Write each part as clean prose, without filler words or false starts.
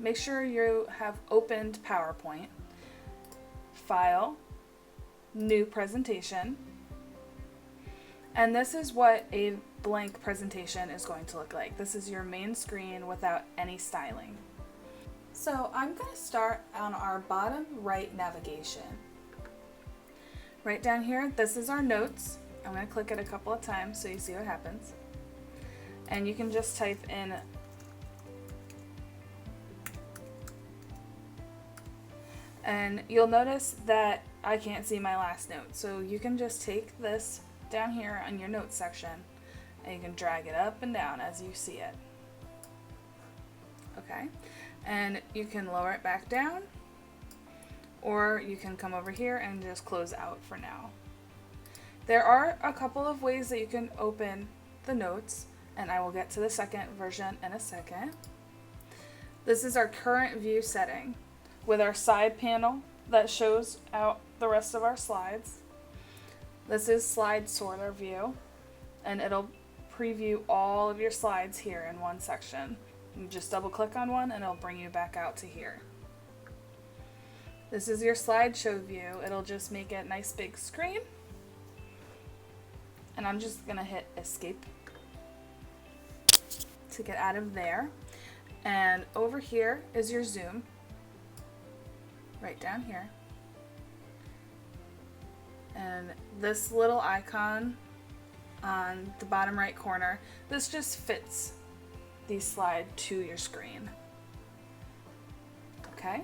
make sure you have opened PowerPoint, File, New Presentation, and this is what a blank presentation is going to look like. This is your main screen without any styling. So I'm going to start on our bottom right navigation. Right down here, this is our notes. I'm going to click it a couple of times so you see what happens. And you can just type in and you'll notice that I can't see my last note. So you can just take this down here on your notes section and you can drag it up and down as you see it. Okay, and you can lower it back down, or you can come over here and just close out for now. There are a couple of ways that you can open the notes, and I will get to the second version in a second. This is our current view setting with our side panel that shows out the rest of our slides. This is slide sorter view, and it'll preview all of your slides here in one section. You just double click on one and it'll bring you back out to here. This is your slideshow view. It'll just make it a nice big screen. And I'm just gonna hit escape to get out of there. And over here is your zoom, right down here. And this little icon on the bottom right corner, this just fits the slide to your screen. Okay,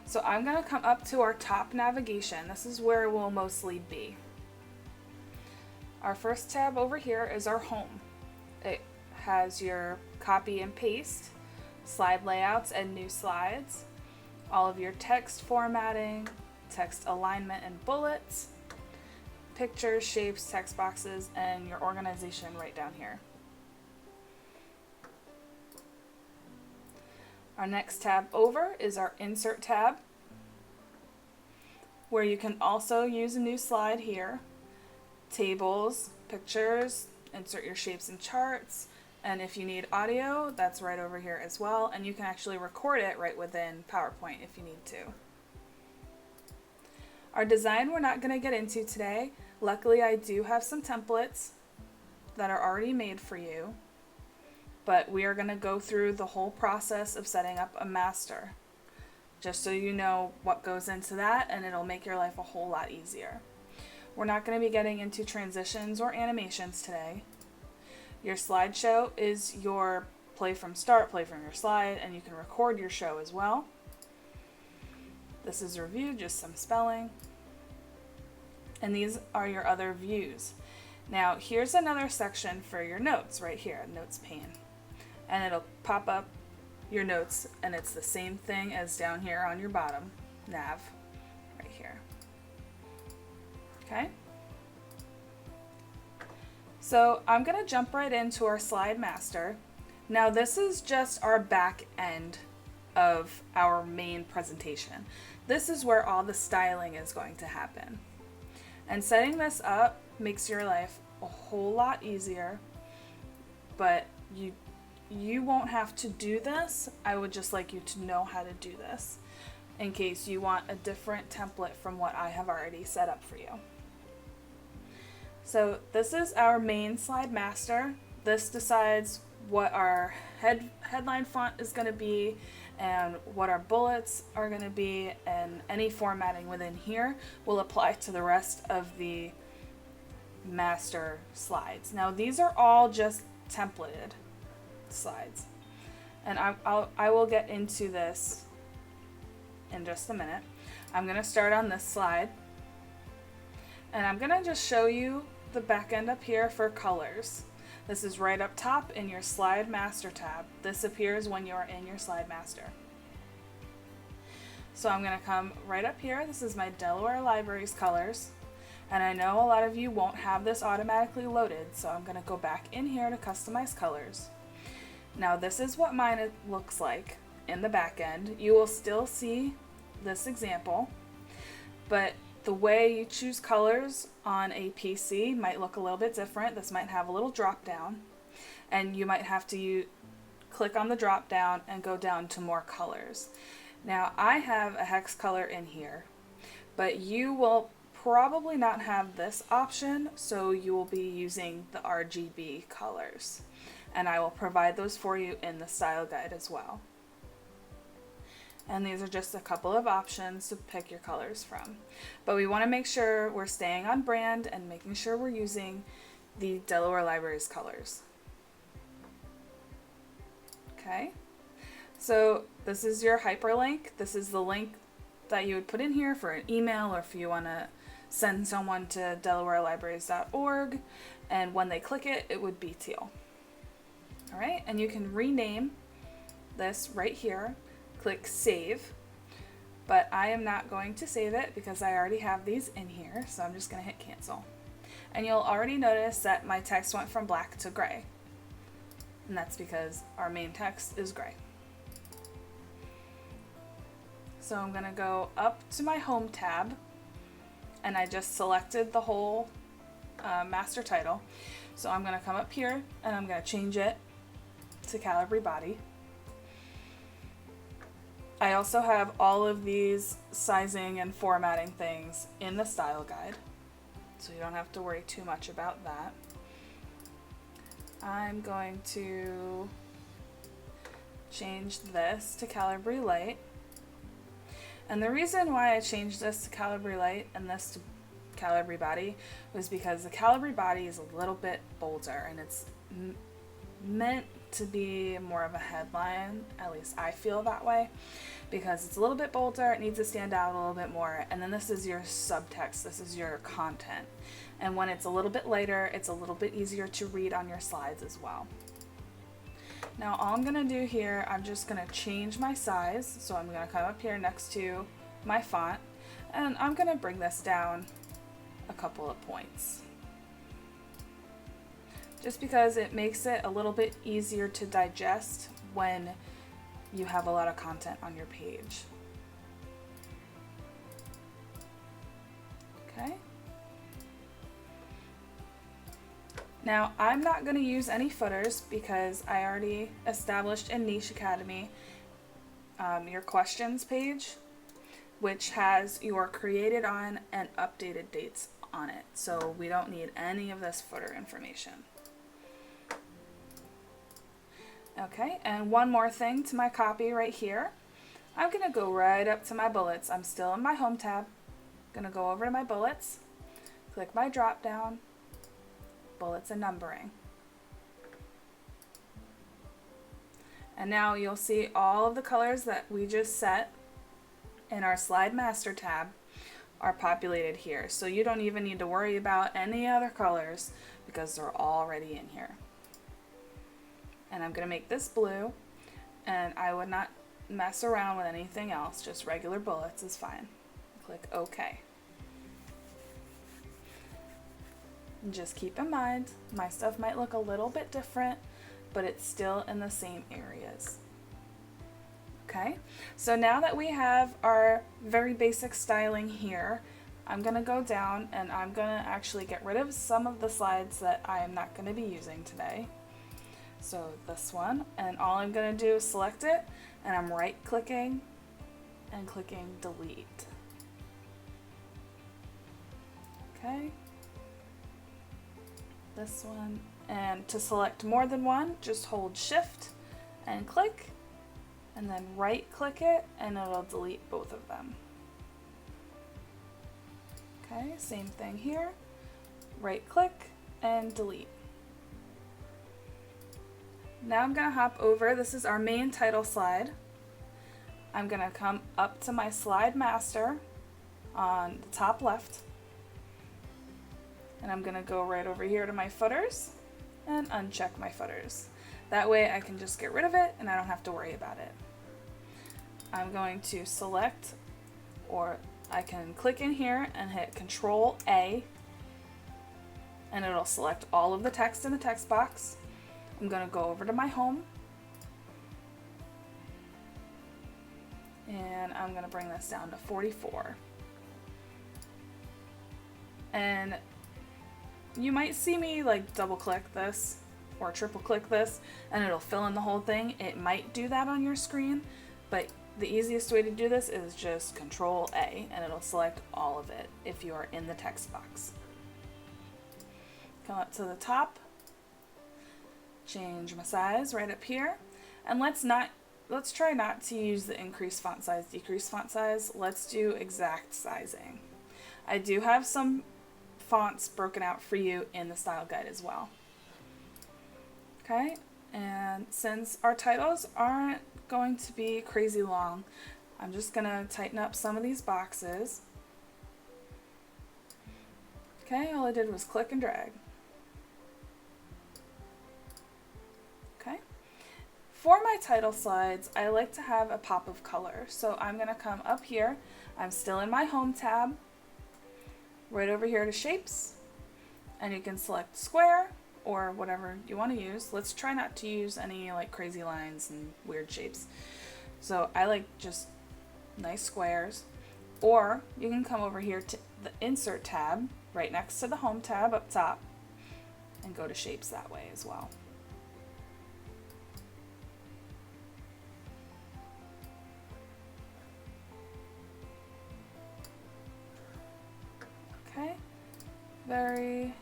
so I'm going to come up to our top navigation. This is where we'll mostly be. Our first tab over here is our home. It has your copy and paste, slide layouts and new slides, all of your text formatting, text alignment and bullets, pictures, shapes, text boxes, and your organization right down here. Our next tab over is our Insert tab, where you can also use a new slide here, tables, pictures, insert your shapes and charts, and if you need audio, that's right over here as well, and you can actually record it right within PowerPoint if you need to. Our design we're not going to get into today. Luckily, I do have some templates that are already made for you, but we are going to go through the whole process of setting up a master, just so you know what goes into that, and it'll make your life a whole lot easier. We're not going to be getting into transitions or animations today. Your slideshow is your play from start, play from your slide, and you can record your show as well. This is review, just some spelling. And these are your other views. Now, here's another section for your notes right here, notes pane. And it'll pop up your notes, and it's the same thing as down here on your bottom nav right here. Okay? So I'm going to jump right into our slide master. Now, this is just our back end of our main presentation. This is where all the styling is going to happen. And setting this up makes your life a whole lot easier, but you won't have to do this. I would just like you to know how to do this in case you want a different template from what I have already set up for you. So this is our main slide master. This decides what our headline font is going to be and what our bullets are going to be, and any formatting within here will apply to the rest of the master slides. Now these are all just templated slides, and I will get into this in just a minute. I'm going to start on this slide, and I'm going to just show you the back end up here for colors. This is right up top in your Slide Master tab. This appears when you're in your Slide Master. So I'm going to come right up here. This is my Delaware Libraries colors. And I know a lot of you won't have this automatically loaded, so I'm going to go back in here to customize colors. Now this is what mine looks like in the back end. You will still see this example, but the way you choose colors on a PC might look a little bit different. This might have a little drop down, and you might have to click on the drop down and go down to more colors. Now I have a hex color in here, but you will probably not have this option, so you will be using the RGB colors. And I will provide those for you in the style guide as well. And these are just a couple of options to pick your colors from. But we want to make sure we're staying on brand and making sure we're using the Delaware Library's colors. Okay, so this is your hyperlink. This is the link that you would put in here for an email, or if you want to send someone to delawarelibraries.org, and when they click it, it would be teal. All right, and you can rename this right here. Click save, but I am not going to save it because I already have these in here, so I'm just going to hit cancel. And you'll already notice that my text went from black to gray, and that's because our main text is gray. So I'm going to go up to my home tab, and I just selected the whole master title. So I'm going to come up here and I'm going to change it to Calibri Body. I also have all of these sizing and formatting things in the style guide, so you don't have to worry too much about that. I'm going to change this to Calibri Light. And the reason why I changed this to Calibri Light and this to Calibri Body was because the Calibri Body is a little bit bolder, and it's meant to be more of a headline. At least I feel that way, because it's a little bit bolder, it needs to stand out a little bit more, and then this is your subtext, this is your content. And when it's a little bit lighter, it's a little bit easier to read on your slides as well. Now all I'm going to do here, I'm just going to change my size. So I'm going to come up here next to my font, and I'm going to bring this down a couple of points, just because it makes it a little bit easier to digest when you have a lot of content on your page. Okay. Now I'm not going to use any footers because I already established in Niche Academy your questions page, which has your created on and updated dates on it. So we don't need any of this footer information. Okay, and one more thing to my copy right here. I'm going to go right up to my bullets. I'm still in my home tab. I'm going to go over to my bullets, click my drop down, bullets and numbering. And now you'll see all of the colors that we just set in our slide master tab are populated here. So you don't even need to worry about any other colors because they're already in here. And I'm going to make this blue, and I would not mess around with anything else, just regular bullets is fine. Click OK. And just keep in mind, my stuff might look a little bit different, but it's still in the same areas. Okay, so now that we have our very basic styling here, I'm going to go down and I'm going to actually get rid of some of the slides that I am not going to be using today. So this one, and all I'm going to do is select it, and I'm right clicking and clicking delete. Okay, this one, and to select more than one, just hold shift and click, and then right click it, and it'll delete both of them. Okay, same thing here, right click and delete. Now I'm going to hop over, this is our main title slide. I'm going to come up to my slide master on the top left, and I'm going to go right over here to my footers and uncheck my footers. That way I can just get rid of it and I don't have to worry about it. I'm going to select, or I can click in here and hit Control A, and it'll select all of the text in the text box. I'm going to go over to my home, and I'm going to bring this down to 44. And you might see me like double click this or triple click this and it'll fill in the whole thing. It might do that on your screen, but the easiest way to do this is just Control A and it'll select all of it if you are in the text box. Come up to the top, change my size right up here, and let's try not to use the increase font size, decrease font size. Let's do exact sizing. I do have some fonts broken out for you in the style guide as well. Okay, and since our titles aren't going to be crazy long, I'm just gonna tighten up some of these boxes. Okay, all I did was click and drag. Okay, for my title slides, I like to have a pop of color. So I'm gonna come up here, I'm still in my home tab, right over here to shapes, and you can select square or whatever you want to use. Let's try not to use any like crazy lines and weird shapes. So I like just nice squares. Or you can come over here to the insert tab right next to the home tab up top and go to shapes that way as well. Okay, very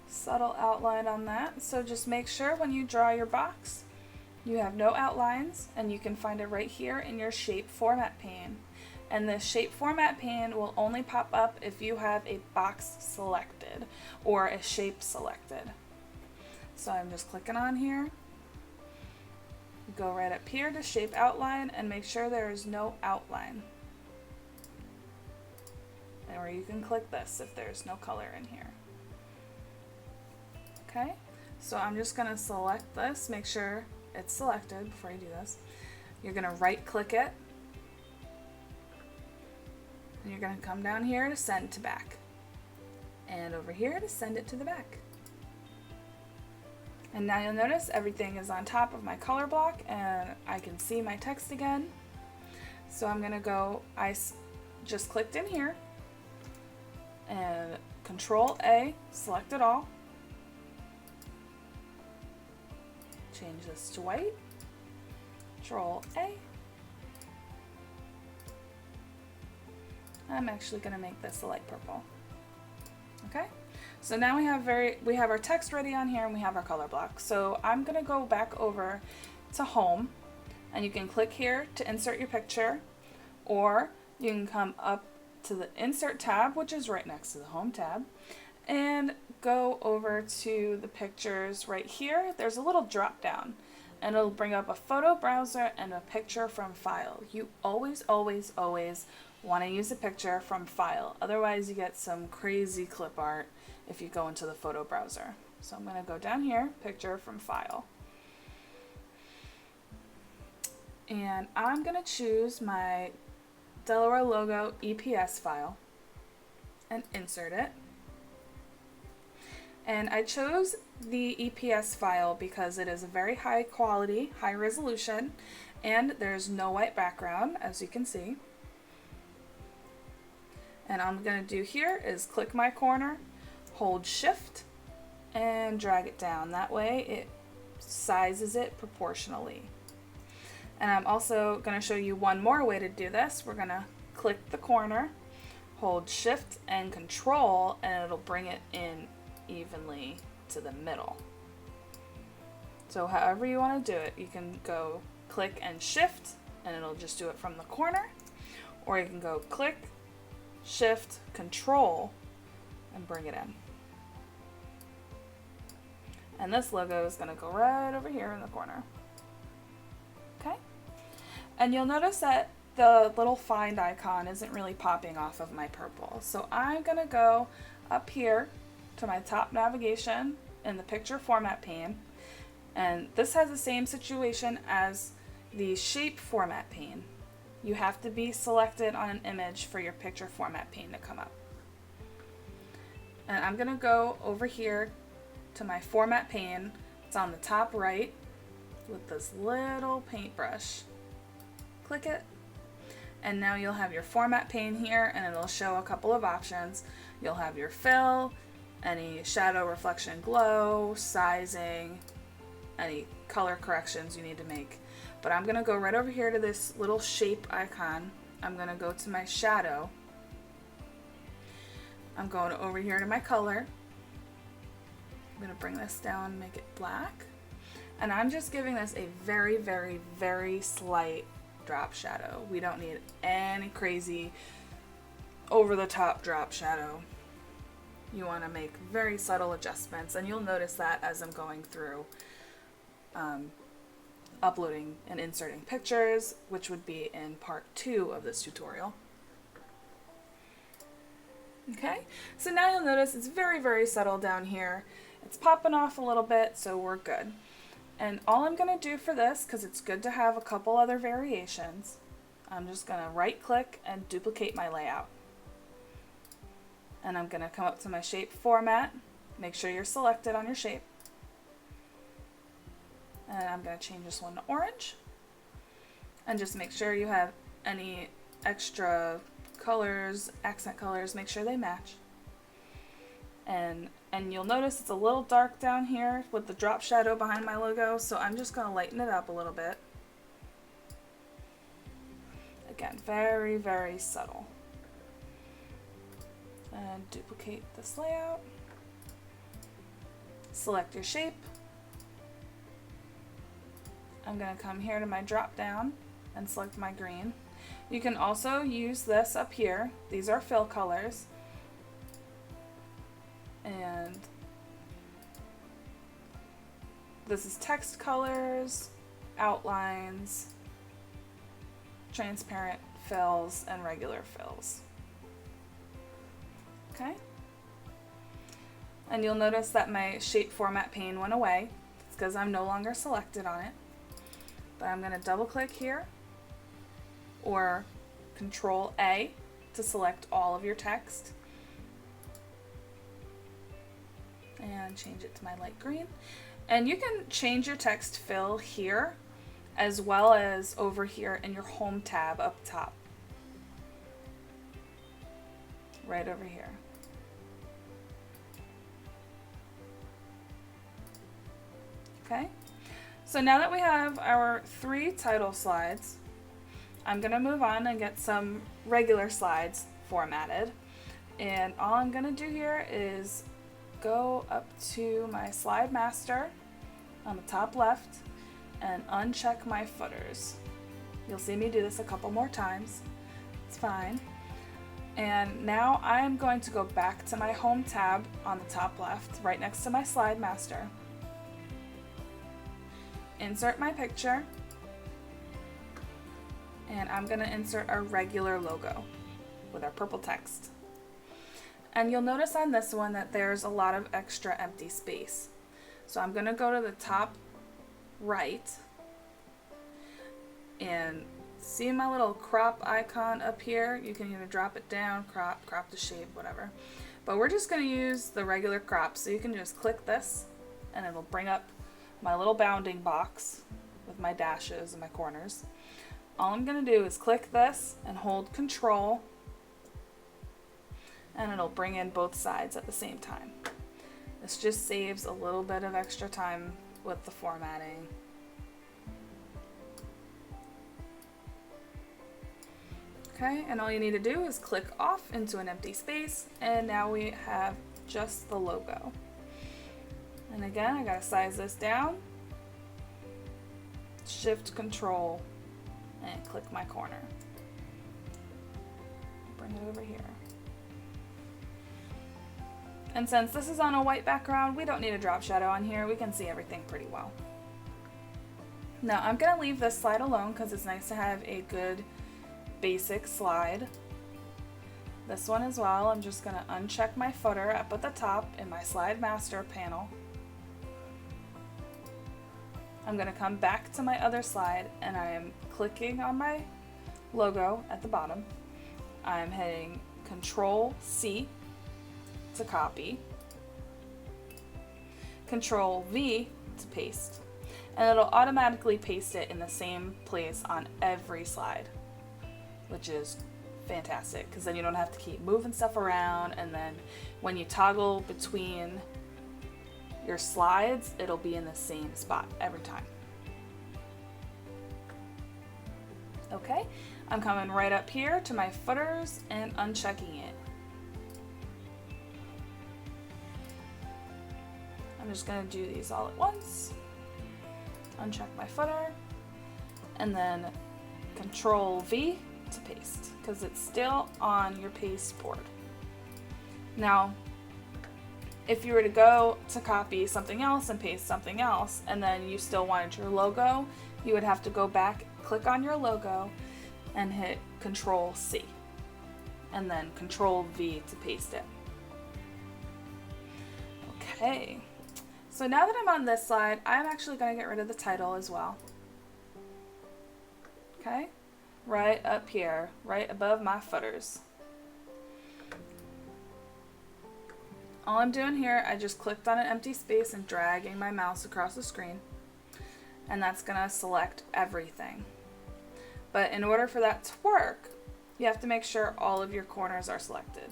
subtle outline on that. So just make sure when you draw your box, you have no outlines, and you can find it right here in your shape format pane. And the shape format pane will only pop up if you have a box selected or a shape selected. So I'm just clicking on here, go right up here to shape outline and make sure there is no outline. Or you can click this if there's no color in here. Okay, so I'm just gonna select this, make sure it's selected before you do this. You're gonna right click it, and you're gonna come down here to send to back, and over here to send it to the back. And now you'll notice everything is on top of my color block and I can see my text again. So I'm gonna go, I just clicked in here and Control A, select it all. Change this to white, Control A. I'm actually going to make this a light purple. Okay, so now we have our text ready on here and we have our color block. So I'm going to go back over to home, and you can click here to insert your picture, or you can come up to the insert tab, which is right next to the home tab, and go over to the pictures right here. There's a little drop down and it'll bring up a photo browser and a picture from file. You always want to use a picture from file. Otherwise you get some crazy clip art if you go into the photo browser. So I'm going to go down here, picture from file. And I'm going to choose my Delaware logo EPS file and insert it. And I chose the EPS file because it is a very high quality, high resolution, and there's no white background, as you can see. And I'm going to do here is click my corner, hold shift, and drag it down. That way it sizes it proportionally. And I'm also going to show you one more way to do this. We're going to click the corner, hold shift and control, and it'll bring it in evenly to the middle. So however you want to do it, you can go click and shift and it'll just do it from the corner, or you can go click, shift, control, and bring it in. And this logo is going to go right over here in the corner. Okay? And you'll notice that the little find icon isn't really popping off of my purple. So I'm going to go up here to my top navigation in the picture format pane, and this has the same situation as the shape format pane. You have to be selected on an image for your picture format pane to come up. And I'm going to go over here to my format pane. It's on the top right with this little paintbrush. Click it, and now you'll have your format pane here, and it'll show a couple of options. You'll have your fill, any shadow, reflection, glow, sizing, any color corrections you need to make. But I'm gonna go right over here to this little shape icon. I'm gonna go to my shadow. I'm going over here to my color. I'm gonna bring this down and make it black. And I'm just giving this a very, very, very slight drop shadow. We don't need any crazy over the top drop shadow. You want to make very subtle adjustments, and you'll notice that as I'm going through uploading and inserting pictures, which would be in part 2 of this tutorial. Okay, so now you'll notice it's very, very subtle down here. It's popping off a little bit, so we're good. And all I'm going to do for this, because it's good to have a couple other variations, I'm just going to right click and duplicate my layout. And I'm going to come up to my shape format, make sure you're selected on your shape. And I'm going to change this one to orange. And just make sure you have any extra colors, accent colors, make sure they match. And you'll notice it's a little dark down here with the drop shadow behind my logo, so I'm just going to lighten it up a little bit. Again, very, very subtle. And duplicate this layout. Select your shape. I'm going to come here to my drop down and select my green. You can also use this up here. These are fill colors. And this is text colors, outlines, transparent fills, and regular fills. Okay? And you'll notice that my shape format pane went away. It's because I'm no longer selected on it. But I'm going to double click here, or Control A to select all of your text. And change it to my light green. And you can change your text fill here as well as over here in your home tab up top. Right over here. Okay, so now that we have our 3 title slides, I'm going to move on and get some regular slides formatted. And all I'm going to do here is go up to my slide master on the top left and uncheck my footers. You'll see me do this a couple more times. It's fine. And now I'm going to go back to my home tab on the top left, right next to my slide master. Insert my picture, and I'm going to insert our regular logo with our purple text. And you'll notice on this one that there's a lot of extra empty space. So I'm going to go to the top right and see my little crop icon up here. You can either drop it down, crop the shape, whatever. But we're just going to use the regular crop. So you can just click this and it'll bring up my little bounding box with my dashes and my corners. All I'm going to do is click this and hold Control, and it'll bring in both sides at the same time. This just saves a little bit of extra time with the formatting. Okay, and all you need to do is click off into an empty space, and now we have just the logo. And again, I gotta size this down, Shift Control, and click my corner. Bring it over here. And since this is on a white background, we don't need a drop shadow on here. We can see everything pretty well. Now I'm gonna leave this slide alone because it's nice to have a good basic slide. This one as well, I'm just gonna uncheck my footer up at the top in my slide master panel. I'm going to come back to my other slide and I am clicking on my logo at the bottom. I'm hitting Control C to copy, Control V to paste, and it'll automatically paste it in the same place on every slide, which is fantastic, because then you don't have to keep moving stuff around, and then when you toggle between your slides, it'll be in the same spot every time. Okay, I'm coming right up here to my footers and unchecking it. I'm just going to do these all at once. Uncheck my footer, and then Control V to paste, because it's still on your paste board. Now, if you were to go to copy something else and paste something else, and then you still wanted your logo, you would have to go back, click on your logo, and hit Control C, and then Control V to paste it. Okay, so now that I'm on this slide, I'm actually going to get rid of the title as well. Okay, right up here, right above my footers. All I'm doing here, I just clicked on an empty space and dragging my mouse across the screen, and that's going to select everything. But in order for that to work, you have to make sure all of your corners are selected.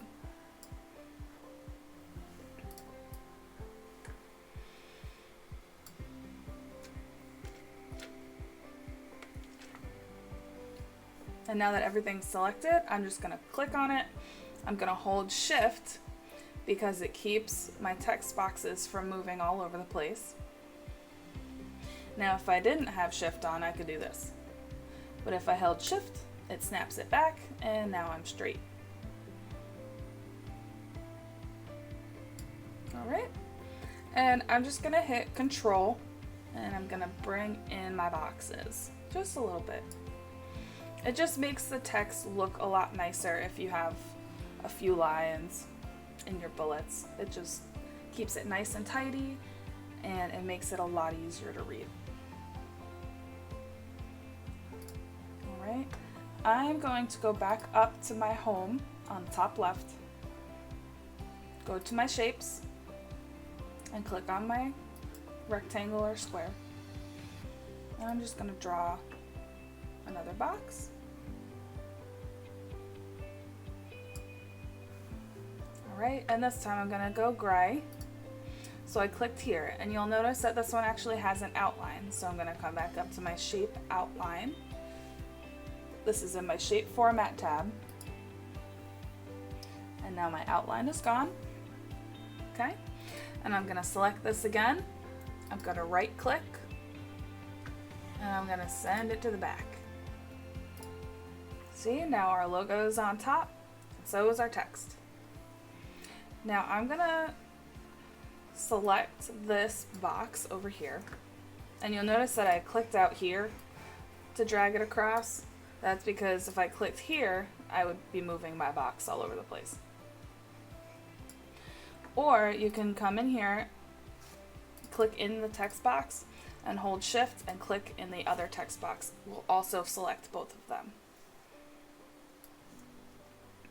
And now that everything's selected, I'm just going to click on it. I'm going to hold Shift because it keeps my text boxes from moving all over the place. Now, if I didn't have Shift on, I could do this. But if I held Shift, it snaps it back, and now I'm straight. All right. And I'm just going to hit Control, and I'm going to bring in my boxes just a little bit. It just makes the text look a lot nicer if you have a few lines in your bullets. It just keeps it nice and tidy, and it makes it a lot easier to read. Alright, I'm going to go back up to my home on the top left, go to my shapes, and click on my rectangle or square. And I'm just going to draw another box. Alright, and this time I'm going to go gray. So I clicked here, and you'll notice that this one actually has an outline. So I'm going to come back up to my shape outline. This is in my shape format tab. And now my outline is gone. Okay, and I'm going to select this again. I'm going to right click, and I'm going to send it to the back. See, now our logo is on top, and so is our text. Now I'm going to select this box over here, and you'll notice that I clicked out here to drag it across. That's because if I clicked here, I would be moving my box all over the place. Or you can come in here, click in the text box, and hold Shift and click in the other text box. We'll also select both of them.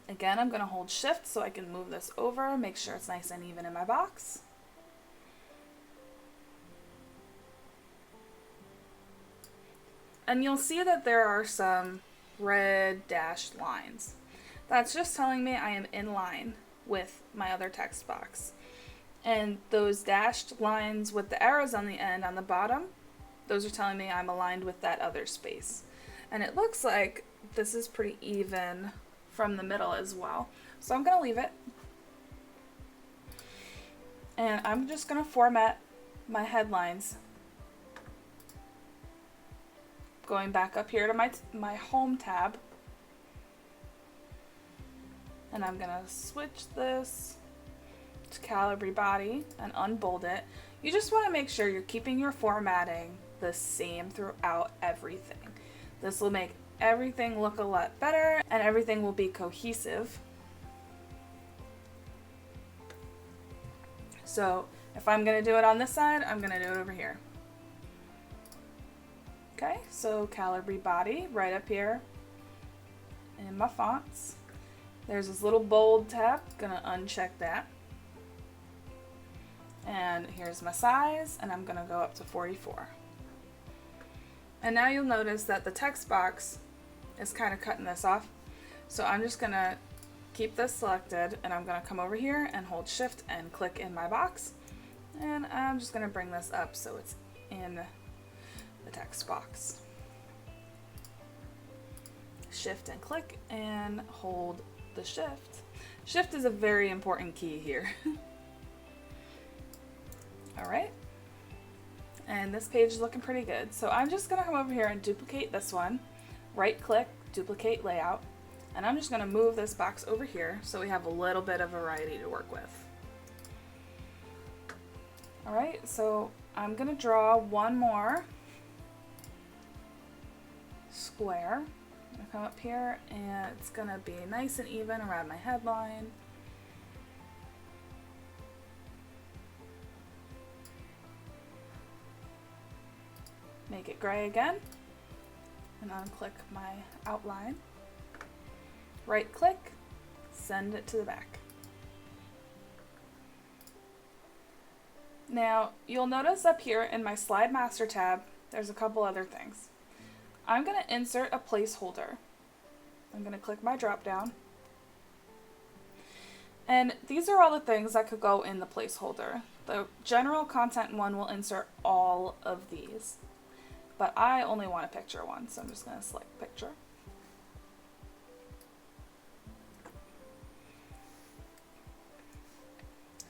Again, I'm going to hold Shift so I can move this over, make sure it's nice and even in my box. And you'll see that there are some red dashed lines. That's just telling me I am in line with my other text box. And those dashed lines with the arrows on the end on the bottom, those are telling me I'm aligned with that other space. And it looks like this is pretty even from the middle as well. So I'm going to leave it. And I'm just going to format my headlines. Going back up here to my home tab. And I'm going to switch this to Calibri Body and unbold it. You just want to make sure you're keeping your formatting the same throughout everything. This will make everything look a lot better and everything will be cohesive. So if I'm going to do it on this side, I'm going to do it over here. Okay, so Calibri Body right up here in my fonts. There's this little bold tab, gonna uncheck that. And here's my size, and I'm gonna go up to 44. And now you'll notice that the text box is kind of cutting this off. So I'm just gonna keep this selected and I'm gonna come over here and hold shift and click in my box. And I'm just gonna bring this up so it's in the text box. Shift and click and hold the shift. Shift is a very important key here. All right. And this page is looking pretty good. So I'm just gonna come over here and duplicate this one, right click, duplicate layout, and I'm just gonna move this box over here so we have a little bit of variety to work with. All right, so I'm gonna draw one more square. I'm gonna come up here and it's gonna be nice and even around my headline. Make it gray again and unclick my outline. Right click, send it to the back. Now you'll notice up here in my slide master tab there's a couple other things. I'm going to insert a placeholder. I'm going to click my drop down. And these are all the things that could go in the placeholder. The general content one will insert all of these. But I only want a picture one, so I'm just going to select picture.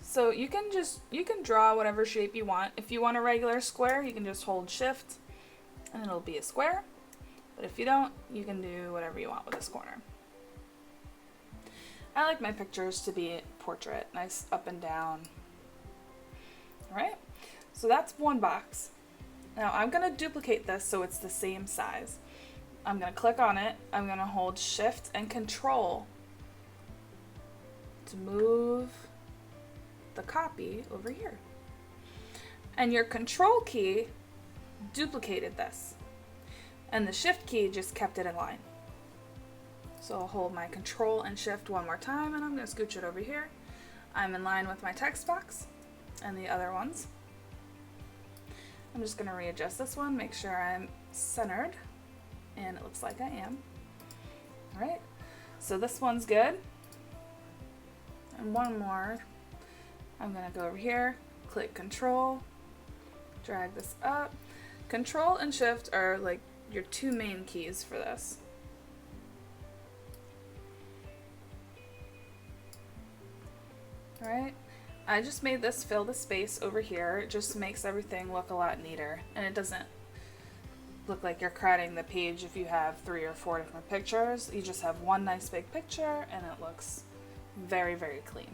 So you can draw whatever shape you want. If you want a regular square, you can just hold shift and it'll be a square. But if you don't, you can do whatever you want with this corner. I like my pictures to be portrait, nice up and down. All right, so that's one box. Now I'm gonna duplicate this so it's the same size. I'm gonna click on it, I'm gonna hold shift and control to move the copy over here. And your control key duplicated this. And the shift key just kept it in line. So I'll hold my control and shift one more time and I'm gonna scooch it over here. I'm in line with my text box and the other ones. I'm just gonna readjust this one, make sure I'm centered, and it looks like I am. All right, so this one's good. And one more. I'm gonna go over here, click control, drag this up. Control and shift are like your two main keys for this. All right. I just made this fill the space over here. It just makes everything look a lot neater and it doesn't look like you're crowding the page if you have 3 or 4 different pictures. You just have one nice big picture and it looks very, very clean.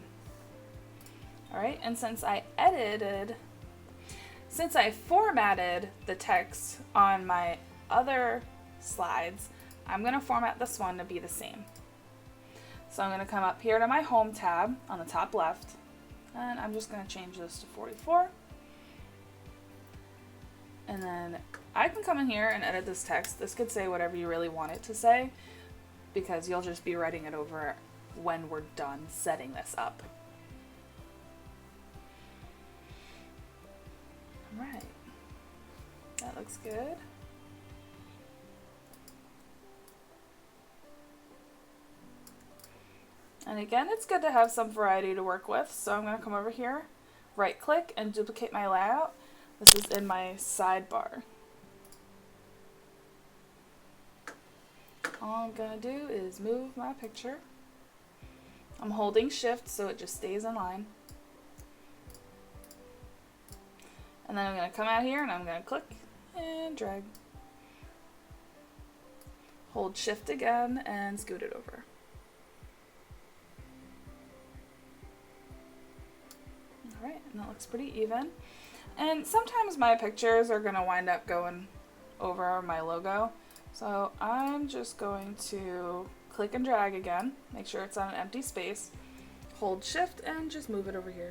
All right, and since I formatted the text on my other slides, I'm gonna format this one to be the same. So I'm gonna come up here to my home tab on the top left, and I'm just gonna change this to 44. And then I can come in here and edit this text. This could say whatever you really want it to say, because you'll just be writing it over when we're done setting this up. All right, that looks good. And again, it's good to have some variety to work with. So I'm going to come over here, right click and duplicate my layout. This is in my sidebar. All I'm going to do is move my picture. I'm holding shift so it just stays in line. And then I'm going to come out here and I'm going to click and drag. Hold shift again and scoot it over. Alright, and that looks pretty even. And sometimes my pictures are going to wind up going over my logo. So I'm just going to click and drag again, make sure it's on an empty space, hold shift and just move it over here.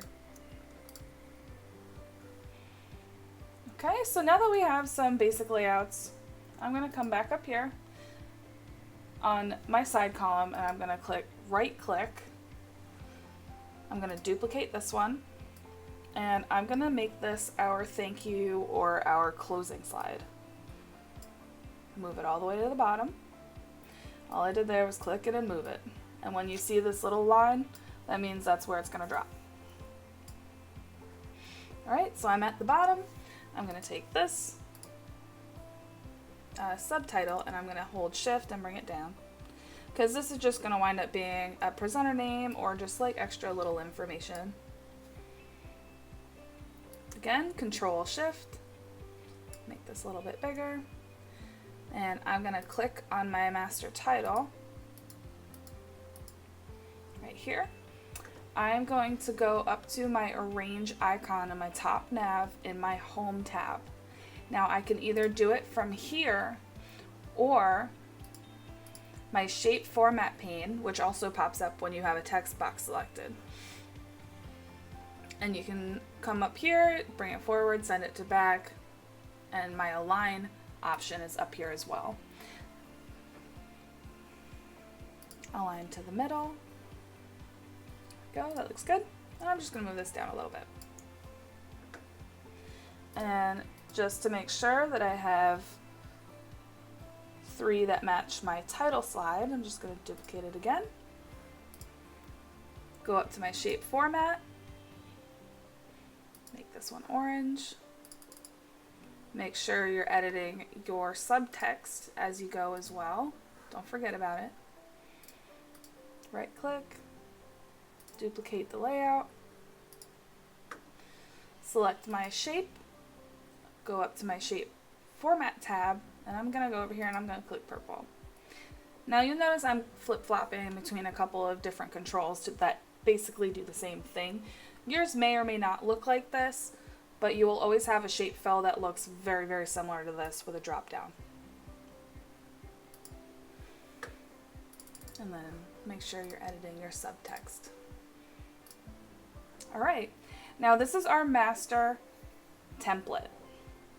Okay, so now that we have some basic layouts, I'm going to come back up here on my side column and I'm going to right click. I'm going to duplicate this one and I'm going to make this our thank you or our closing slide. Move it all the way to the bottom. All I did there was click it and move it. And when you see this little line, that means that's where it's going to drop. Alright, so I'm at the bottom. I'm going to take this subtitle and I'm going to hold shift and bring it down. Because this is just going to wind up being a presenter name or just like extra little information. Again, control shift. Make this a little bit bigger. And I'm going to click on my master title right here. I'm going to go up to my arrange icon in my top nav in my home tab. Now I can either do it from here or my shape format pane, which also pops up when you have a text box selected. And you can come up here, bring it forward, send it to back, and my align option is up here as well. Align to the middle. Go, that looks good. And I'm just going to move this down a little bit. And just to make sure that I have 3 that match my title slide, I'm just going to duplicate it again. Go up to my shape format. Make this one orange. Make sure you're editing your subtext as you go as well. Don't forget about it. Right click. Duplicate the layout, select my shape, go up to my shape format tab, and I'm going to go over here and I'm going to click purple. Now you'll notice I'm flip-flopping between a couple of different controls that basically do the same thing. Yours may or may not look like this, but you will always have a shape fill that looks very, very similar to this with a drop down. And then make sure you're editing your subtext. Alright, now this is our master template.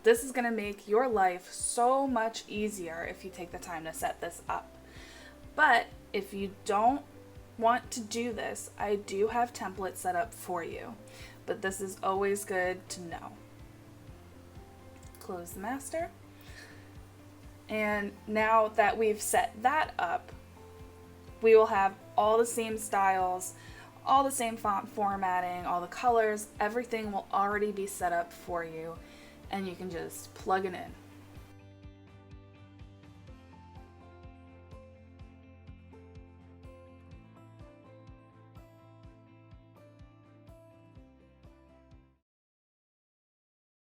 This is going to make your life so much easier if you take the time to set this up. But if you don't want to do this, I do have templates set up for you. But this is always good to know. Close the master. And now that we've set that up, we will have all the same styles, all the same font formatting, all the colors, everything will already be set up for you, and you can just plug it in.